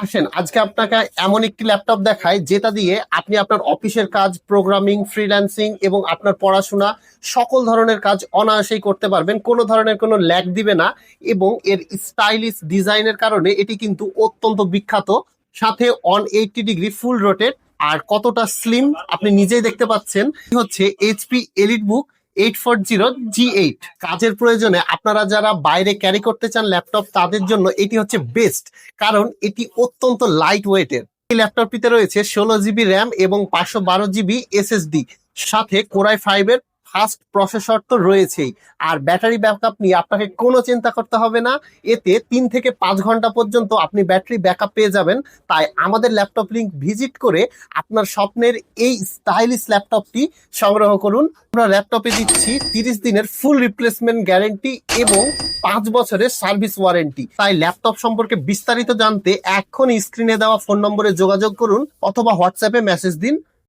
আসেন আজকে আপনাকে এমন একটি ল্যাপটপ দেখায় যেটা দিয়ে আপনি আপনার অফিসের কাজ, প্রোগ্রামিং, ফ্রিল্যান্সিং এবং আপনার পড়াশোনা সকল ধরনের কাজ অনায়াসেই করতে পারবেন। কোনো ধরনের কোনো ল্যাগ দিবে না এবং এর স্টাইলিশ ডিজাইনের কারণে এটি কিন্তু অত্যন্ত বিখ্যাত। সাথে 180 ডিগ্রি ফুল রোটেট, আর কতটা স্লিম আপনি নিজেই দেখতে পাচ্ছেন। হচ্ছে এইচপি এলিটবুক 840G8। কাজের প্রয়োজনে আপনারা যারা বাইরে ক্যারি করতে চান ল্যাপটপ, তাদের জন্য এটি হচ্ছে বেস্ট, কারণ এটি অত্যন্ত লাইট ওয়েটের। এই ল্যাপটপটিতে রয়েছে 16 জিবি র্যাম এবং 512 জিবি এসএসডি, সাথে কোরাই 5 এর ফাস্ট প্রসেসর তো রয়েছেই। আর ব্যাটারি ব্যাকআপ নিয়ে আপনাকে কোনো চিন্তা করতে হবে না, এতে 3 থেকে 5 ঘন্টা পর্যন্ত আপনি ব্যাটারি ব্যাকআপ পেয়ে যাবেন। তাই আমাদের ল্যাপটপ লিংক ভিজিট করে আপনার স্বপ্নের এই স্টাইলিশ ল্যাপটপটি সংগ্রহ করুন। আমরা ল্যাপটপে দিচ্ছি 30 দিনের ফুল রিপ্লেসমেন্ট গ্যারেন্টি এবং 5 বছরের সার্ভিস ওয়ারেন্টি। তাই ল্যাপটপ সম্পর্কে বিস্তারিত জানতে এখনই স্ক্রিনে দেওয়া ফোন নম্বরে যোগাযোগ করুন অথবা হোয়াটসঅ্যাপে মেসেজ দিন।